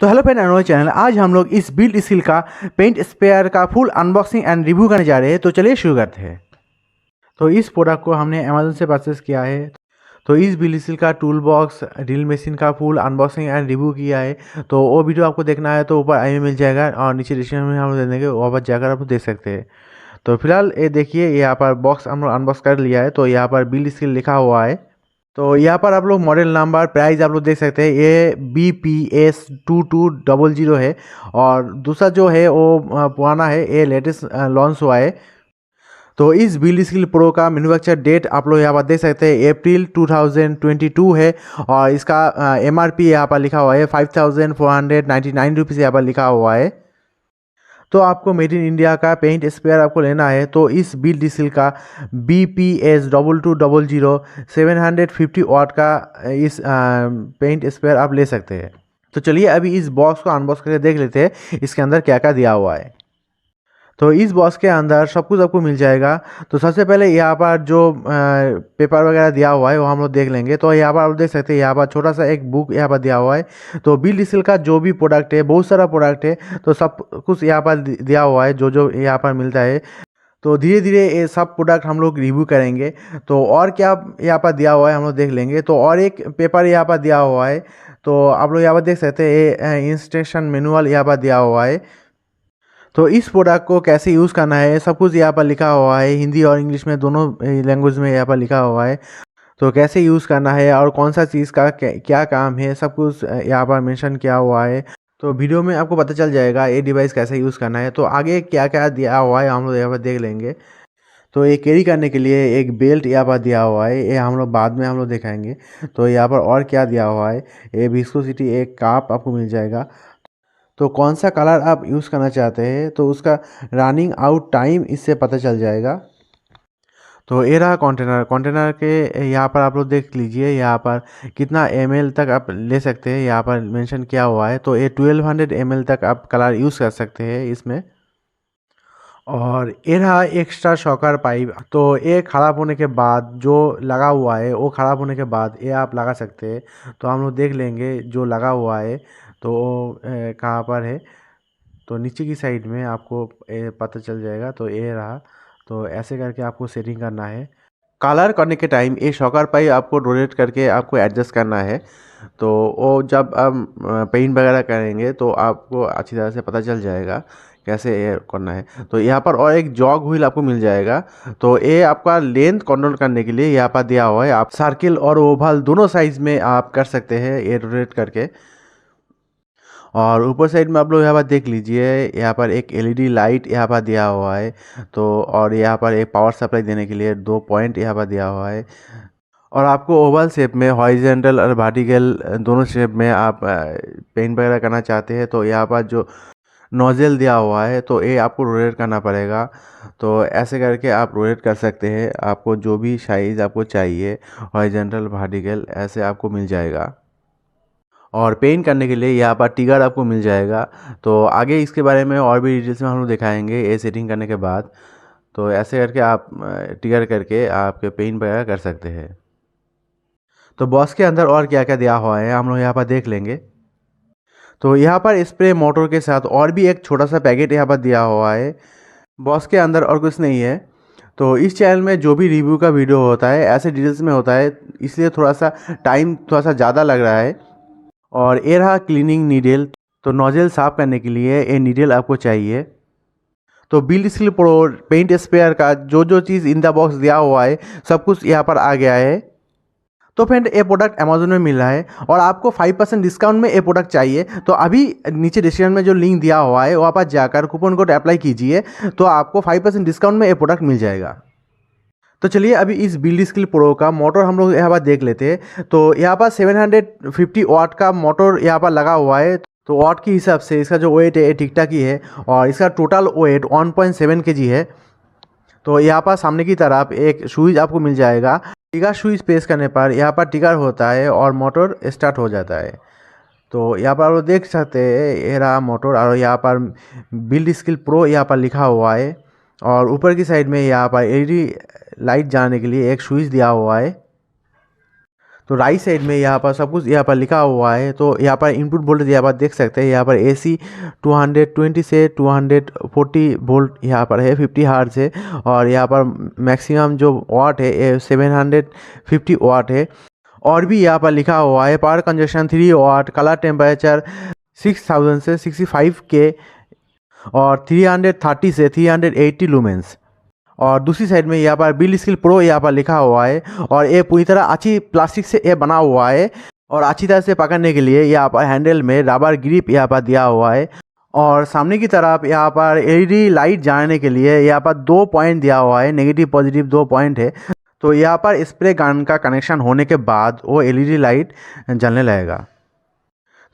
तो hello friend and channel, आज हम लोग इस बिल्ड स्किल का पेंट स्पेयर का फुल अनबॉक्सिंग एंड रिव्यू करने जा रहे हैं। तो चलिए शुरू करते हैं। तो इस प्रोडक्ट को हमने अमेजोन से परचेस किया है। तो इस बिल्ड स्किल का टूल बॉक्स, ड्रिल मशीन का फुल अनबॉक्सिंग एंड रिव्यू किया है। तो वो वीडियो आपको देखना है तो ऊपर आई में मिल जाएगा और नीचे डिस्क्रिप्शन में हम दे देंगे, वहाँ पर जाकर आप देख सकते हैं। तो फिलहाल ये देखिए, यहाँ पर बॉक्स हम लोग अनबॉक्स कर लिया है। तो यहाँ पर बिल्ड स्किल लिखा हुआ है। तो यहाँ पर आप लोग मॉडल नंबर, प्राइस आप लोग देख सकते हैं। ये BPS2200 है और दूसरा जो है वो पुराना है, ये लेटेस्ट लॉन्च हुआ है। तो इस बिल्ड स्किल प्रो का मैन्युफैक्चर डेट आप लोग यहाँ पर देख सकते हैं, अप्रैल 2022 है। और इसका MRP यहाँ पर लिखा हुआ है 5499 रुपीज़ यहाँ पर लिखा हुआ है। तो आपको मेड इन इंडिया का पेंट स्पेयर आपको लेना है तो इस बिल्ड स्किल का BPS2200 750 वाट का इस पेंट स्पेयर आप ले सकते हैं। तो चलिए अभी इस बॉक्स को अनबॉक्स करके देख लेते हैं इसके अंदर क्या क्या दिया हुआ है। तो इस बॉक्स के अंदर सब कुछ आपको मिल जाएगा। तो सबसे पहले यहाँ पर जो पेपर वगैरह दिया हुआ है वो हम लोग देख लेंगे। तो यहाँ पर आप देख सकते हैं, यहाँ पर छोटा सा एक बुक यहाँ पर दिया हुआ है। तो बिल्ड स्किल का जो भी प्रोडक्ट है, बहुत सारा प्रोडक्ट है, तो सब कुछ यहाँ पर दिया हुआ है जो जो यहाँ पर मिलता है। तो धीरे धीरे ये सब प्रोडक्ट हम लोग रिव्यू करेंगे। तो और क्या यहाँ पर दिया हुआ है हम लोग देख लेंगे। तो और एक पेपर यहाँ पर दिया हुआ है। तो आप लोग यहाँ पर देख सकते हैं, ये इंस्ट्रक्शन मैनुअल यहाँ पर दिया हुआ है। तो इस प्रोडक्ट को कैसे यूज़ करना है सब कुछ यहाँ पर लिखा हुआ है, हिंदी और इंग्लिश में दोनों लैंग्वेज में यहाँ पर लिखा हुआ है। तो कैसे यूज़ करना है और कौन सा चीज़ का क्या काम है सब कुछ यहाँ पर मेंशन किया हुआ है। तो वीडियो में आपको पता चल जाएगा ये डिवाइस कैसे यूज़ करना है। तो आगे क्या क्या दिया हुआ है हम लोग यहाँ पर देख लेंगे। तो ये कैरी करने के लिए एक बेल्ट यहाँ पर दिया हुआ है, ये हम लोग बाद में हम लोग दिखाएंगे। तो यहाँ पर और क्या दिया हुआ है, ये विस्कोसिटी एक कप आपको मिल जाएगा। तो कौन सा कलर आप यूज़ करना चाहते हैं तो उसका रनिंग आउट टाइम इससे पता चल जाएगा। तो ये रहा कंटेनर के यहाँ पर आप लोग देख लीजिए, यहाँ पर कितना ml तक आप ले सकते हैं यहाँ पर मेंशन किया हुआ है। तो ये 1200 ml तक आप कलर यूज़ कर सकते हैं इसमें। और ये रहा एक्स्ट्रा शॉकर पाइप। तो ये ख़राब होने के बाद जो लगा हुआ है, वो ख़राब होने के बाद ये आप लगा सकते हैं। तो हम लोग देख लेंगे जो लगा हुआ है तो वो कहाँ पर है। तो नीचे की साइड में आपको पता चल जाएगा। तो ये रहा। तो ऐसे करके आपको सेटिंग करना है। कलर करने के टाइम ये शॉकर पाइप आपको रोटेट करके आपको एडजस्ट करना है। तो वो जब आप पेंट वगैरह करेंगे तो आपको अच्छी तरह से पता चल जाएगा कैसे ये करना है। तो यहाँ पर और एक जॉग व्हील आपको मिल जाएगा। तो ये आपका लेंथ कंट्रोल करने के लिए यहाँ पर दिया हुआ है। आप सर्किल और ओवल दोनों साइज में आप कर सकते हैं ये रोटेट करके। और ऊपर साइड में आप लोग यहाँ पर देख लीजिए, यहाँ पर एक LED लाइट यहाँ पर दिया हुआ है। तो और यहाँ पर एक पावर सप्लाई देने के लिए 2 पॉइंट यहाँ पर दिया हुआ है। और आपको ओवल शेप में, हॉरिजॉन्टल और वर्टिकल दोनों शेप में आप पेंट वगैरह करना चाहते हैं तो यहाँ पर जो नोजल दिया हुआ है तो ये आपको रोटेट करना पड़ेगा। तो ऐसे करके आप रोटेट कर सकते हैं, आपको जो भी साइज़ आपको चाहिए हॉरिजॉन्टल वर्टिकल ऐसे आपको मिल जाएगा। और पेंट करने के लिए यहाँ पर टिगर आपको मिल जाएगा। तो आगे इसके बारे में और भी डिटेल्स में हम लोग दिखाएंगे ये सेटिंग करने के बाद। तो ऐसे करके आप टिगर करके आपके पेंट वगैरह कर सकते हैं। तो बॉक्स के अंदर और क्या क्या दिया हुआ है हम लोग यहाँ पर देख लेंगे। तो यहाँ पर स्प्रे मोटर के साथ और भी एक छोटा सा पैकेट यहाँ पर दिया हुआ है। बॉक्स के अंदर और कुछ नहीं है। तो इस चैनल में जो भी रिव्यू का वीडियो होता है ऐसे डिटेल्स में होता है, इसलिए थोड़ा सा टाइम थोड़ा सा ज़्यादा लग रहा है। और ये रहा क्लीनिंग नीडल। तो नोजल साफ़ करने के लिए ये नीडल आपको चाहिए। तो build skill pro paint spare का जो जो चीज़ इन द बॉक्स दिया हुआ है सब कुछ यहाँ पर आ गया है। तो फ्रेंड ये प्रोडक्ट अमेजोन में मिल रहा है और आपको 5% डिस्काउंट में ये प्रोडक्ट चाहिए तो अभी नीचे डिस्क्रिप्शन में जो लिंक दिया हुआ है वहाँ पर जाकर कूपन कोड अप्लाई कीजिए तो आपको 5% डिस्काउंट में ये प्रोडक्ट मिल जाएगा। तो चलिए अभी इस बिल्ड स्किल प्रो का मोटर हम लोग यहाँ पर देख लेते हैं। तो यहाँ पर 750 वाट का मोटर यहाँ पर लगा हुआ है। तो वाट के हिसाब से इसका जो वेट है ठीक ठाक ही है और इसका टोटल वेट 1.7 kg है। तो यहाँ पर सामने की तरफ एक स्विच आपको मिल जाएगा। टिगर स्विच प्रेस करने पर यहाँ पर टिगर होता है और मोटर स्टार्ट हो जाता है। तो यहाँ पर आप देख सकते हैं ये रहा मोटर और यहाँ पर बिल्ड स्किल प्रो यहाँ पर लिखा हुआ है। और ऊपर की साइड में यहाँ पर LED लाइट जाने के लिए एक स्विच दिया हुआ है। तो राइट साइड में यहाँ पर सब कुछ यहाँ पर लिखा हुआ है। तो यहाँ पर इनपुट वोल्टेज यहाँ पर देख सकते हैं। यहाँ पर AC 220 से 240 वोल्ट यहाँ पर है, 50 हर्ट्ज है। और यहाँ पर मैक्सिमम जो वाट है ये 750 वाट है। और भी यहाँ पर लिखा हुआ है पावर कंजप्शन 3 वाट, कलर टेम्परेचर 6000 से 65 के और 330 से 380 लूमेंस। और दूसरी साइड में यहाँ पर बिल्ड स्किल प्रो यहाँ पर लिखा हुआ है। और ये पूरी तरह अच्छी प्लास्टिक से ये बना हुआ है। और अच्छी तरह से पकड़ने के लिए यहाँ पर हैंडल में रबर ग्रिप यहाँ पर दिया हुआ है। और सामने की तरफ यहाँ पर LED लाइट जाने के लिए यहाँ पर 2 पॉइंट दिया हुआ है, नेगेटिव पॉजिटिव 2 पॉइंट है। तो यहाँ पर स्प्रे गन का कनेक्शन होने के बाद वो LED लाइट जलने लगेगा।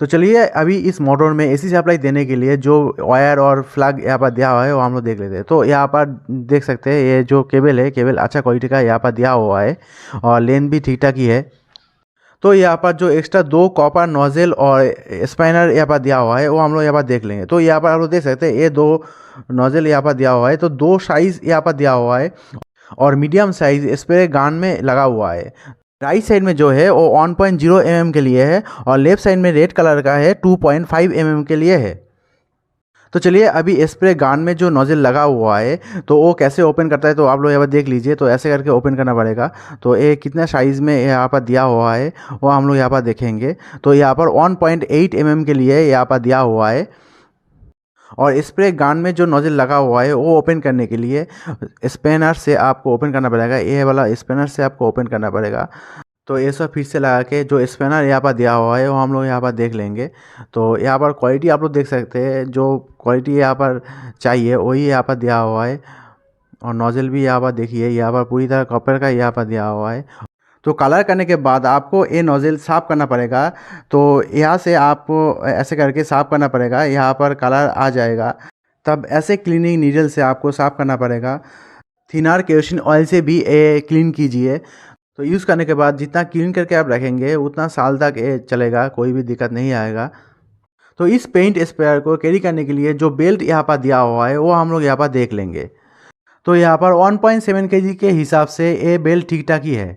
तो चलिए अभी इस मोटर में AC सप्लाई देने के लिए जो वायर और फ्लग यहाँ पर दिया हुआ है वो हम लोग देख लेते हैं। तो यहाँ पर देख सकते हैं ये जो केबल है, केबल अच्छा क्वालिटी का यहाँ पर दिया हुआ है और लेंथ भी ठीक ठाक ही है। तो यहाँ पर जो एक्स्ट्रा 2 कॉपर नोजल और स्पाइनर यहाँ पर दिया हुआ है वो हम लोग यहाँ पर देख लेंगे। तो यहाँ पर आप लोग देख सकते हैं ये 2 नोजल यहाँ पर दिया हुआ है। तो 2 साइज़ यहाँ पर दिया हुआ है और मीडियम साइज स्प्रे गन में लगा हुआ है। राइट साइड में जो है वो 1.0 mm के लिए है और लेफ्ट साइड में रेड कलर का है 2.5 mm के लिए है। तो चलिए अभी स्प्रे गन में जो नोजल लगा हुआ है तो वो कैसे ओपन करता है तो आप लोग यहाँ पर देख लीजिए। तो ऐसे करके ओपन करना पड़ेगा। तो ये कितना साइज़ में यहाँ पर दिया हुआ है वो हम लोग यहाँ पर देखेंगे। तो यहाँ पर 1.8 mm के लिए यहाँ पर दिया हुआ है। और स्प्रे गन में जो नोजल लगा हुआ है वो ओपन करने के लिए स्पैनर से आपको ओपन करना पड़ेगा। ये वाला स्पैनर से आपको ओपन करना पड़ेगा। तो ये सब फिर से लगा के जो स्पैनर यहाँ पर दिया हुआ है वो हम लोग यहाँ पर देख लेंगे। तो यहाँ पर क्वालिटी आप लोग देख सकते हैं, जो क्वालिटी यहाँ पर चाहिए वही यहाँ पर दिया हुआ है। और नोजल भी यहाँ पर देखिए, यहाँ पर पूरी तरह कॉपर का यहाँ पर दिया हुआ है। तो कलर करने के बाद आपको ये नोजल साफ़ करना पड़ेगा। तो यहाँ से आपको ऐसे करके साफ़ करना पड़ेगा, यहाँ पर कलर आ जाएगा। तब ऐसे क्लीनिंग नीडल से आपको साफ़ करना पड़ेगा। थिनर केरोसिन ऑयल से भी ये क्लीन कीजिए। तो यूज़ करने के बाद जितना क्लीन करके आप रखेंगे उतना साल तक ये चलेगा, कोई भी दिक्कत नहीं आएगा। तो इस पेंट स्प्रेयर को कैरी करने के लिए जो बेल्ट यहाँ पर दिया हुआ है वो हम लोग यहाँ पर देख लेंगे। तो यहाँ पर 1.7 kg के हिसाब से ये बेल्ट ठीक ठाक ही है।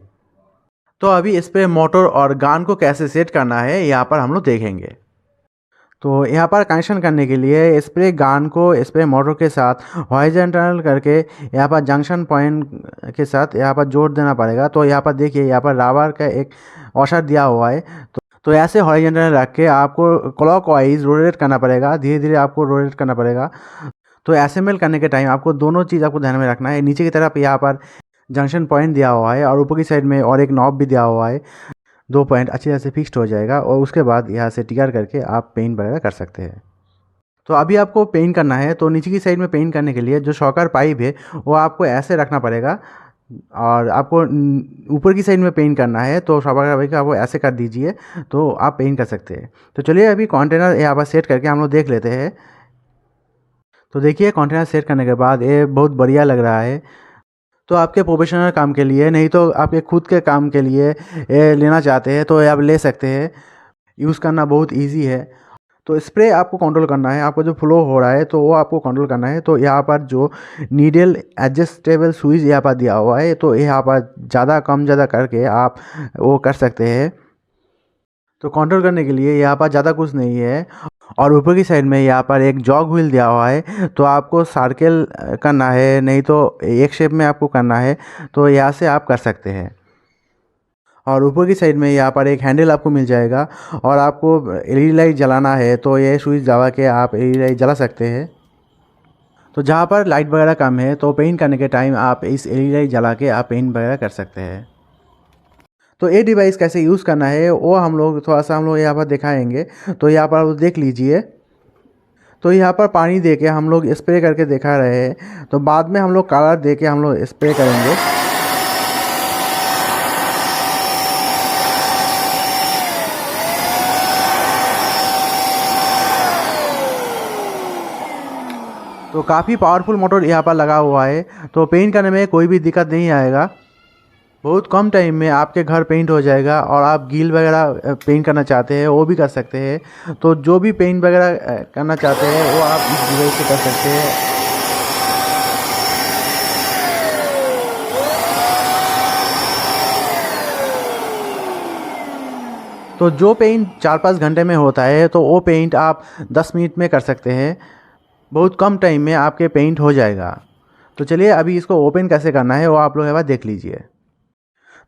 तो अभी स्प्रे मोटर और गन को कैसे सेट करना है यहाँ पर हम लोग देखेंगे। तो यहाँ पर कनेक्शन करने के लिए स्प्रे गन को स्प्रे मोटर के साथ हॉरिजॉन्टल करके यहाँ पर जंक्शन पॉइंट के साथ यहाँ पर जोड़ देना पड़ेगा। तो यहाँ पर देखिए यहाँ पर रबर का एक वॉशर दिया हुआ है। तो ऐसे हॉरिजॉन्टल रख के आपको क्लॉकवाइज रोटेट करना पड़ेगा, धीरे धीरे आपको रोटेट करना पड़ेगा। तो असेंबल करने के टाइम आपको दोनों चीज़ आपको ध्यान में रखना है। नीचे की तरफ यहाँ पर जंक्शन पॉइंट दिया हुआ है और ऊपर की साइड में और एक नॉब भी दिया हुआ है। 2 पॉइंट अच्छी तरह से फिक्स्ड हो जाएगा और उसके बाद यहाँ से टिकर करके आप पेंट वगैरह कर सकते हैं। तो अभी आपको पेंट करना है। तो नीचे की साइड में पेंट करने के लिए जो शॉकर पाइप है वो आपको ऐसे रखना पड़ेगा और आपको ऊपर की साइड में पेंट करना है। तो शॉकर पाइप को आपको ऐसे कर दीजिए तो आप पेंट कर सकते हैं। तो चलिए अभी कंटेनर यहाँ पर सेट करके हम लोग देख लेते हैं। तो देखिए कंटेनर सेट करने के बाद ये बहुत बढ़िया लग रहा है। तो आपके प्रोफेशनल काम के लिए, नहीं तो आपके खुद के काम के लिए ये लेना चाहते हैं तो आप ले सकते हैं। यूज़ करना बहुत इजी है। तो स्प्रे आपको कंट्रोल करना है, आपको जो फ्लो हो रहा है तो वो आपको कंट्रोल करना है। तो यहाँ पर जो नीडल एडजस्टेबल स्विच यहाँ पर दिया हुआ है तो यहाँ पर ज़्यादा कम ज़्यादा करके आप वो कर सकते हैं। तो कंट्रोल करने के लिए यहाँ पर ज़्यादा कुछ नहीं है। और ऊपर की साइड में यहाँ पर एक जॉग व्हील दिया हुआ है। तो आपको सर्कल करना है, नहीं तो एक शेप में आपको करना है तो यहाँ से आप कर सकते हैं। और ऊपर की साइड में यहाँ पर एक हैंडल आपको मिल जाएगा। और आपको LED लाइट जलाना है तो ये स्विच दबा के आप LED लाइट जला सकते हैं। तो जहाँ पर लाइट वगैरह कम है तो पेंट करने के टाइम आप इस LED लाइट जला के आप पेंट वगैरह कर सकते हैं। तो ये डिवाइस कैसे यूज़ करना है वो हम लोग थोड़ा सा यहाँ पर दिखाएंगे। तो यहाँ पर आप देख लीजिए। तो यहाँ पर पानी दे के हम लोग स्प्रे करके दिखा रहे हैं। तो बाद में हम लोग कलर दे के हम लोग स्प्रे करेंगे। तो काफ़ी पावरफुल मोटर यहाँ पर लगा हुआ है। तो पेंट करने में कोई भी दिक्कत नहीं आएगा। बहुत कम टाइम में आपके घर पेंट हो जाएगा। और आप गिल वगैरह पेंट करना चाहते हैं वो भी कर सकते हैं। तो जो भी पेंट वगैरह करना चाहते हैं वो आप इस डिवाइस से कर सकते हैं। तो जो पेंट 4-5 घंटे में होता है तो वो पेंट आप 10 मिनट में कर सकते हैं। बहुत कम टाइम में आपके पेंट हो जाएगा। तो चलिए अभी इसको ओपन कैसे करना है वो आप लोग एक बार देख लीजिए।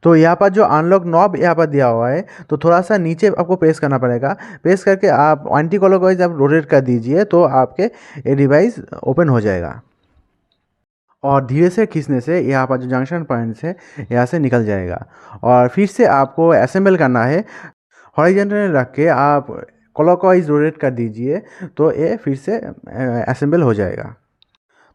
तो यहाँ पर जो अनलॉक नॉब यहाँ पर दिया हुआ है, तो थोड़ा सा नीचे आपको प्रेस करना पड़ेगा। प्रेस करके आप एंटी क्लॉकवाइज आप रोटेट कर दीजिए तो आपके ये डिवाइस ओपन हो जाएगा। और धीरे से खींचने से यहाँ पर जो जंक्शन पॉइंट है यहाँ से निकल जाएगा। और फिर से आपको असेंबल करना है। हॉरिजॉन्टल रख के आप क्लॉकवाइज रोटेट कर दीजिए तो ये फिर से असेंबल हो जाएगा।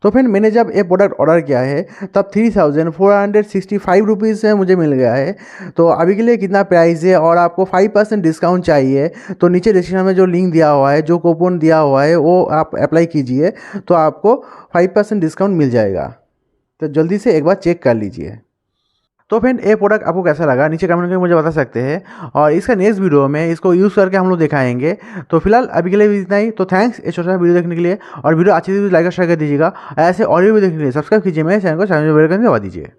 तो फ्रेंड मैंने जब ये प्रोडक्ट ऑर्डर किया है तब 3465 रुपीज़ से मुझे मिल गया है। तो अभी के लिए कितना प्राइस है और आपको 5% डिस्काउंट चाहिए तो नीचे डिस्क्रिप्शन में जो लिंक दिया हुआ है, जो कूपन दिया हुआ है वो आप अप्लाई कीजिए तो आपको 5% डिस्काउंट मिल जाएगा। तो जल्दी से एक बार चेक कर लीजिए। तो फ्रेंड ये प्रोडक्ट आपको कैसा लगा नीचे कमेंट करके मुझे बता सकते हैं और इसका नेक्स्ट वीडियो में इसको यूज़ करके हम लोग दिखाएंगे। तो फिलहाल अभी के लिए इतना ही। तो थैंक्स ये छोटा सा वीडियो देखने के लिए। और वीडियो अच्छी से लाइक और शेयर कर दीजिएगा। ऐसे और भी देखने के लिए सब्सक्राइब कीजिए मेरे चैनल को, दबा दीजिए।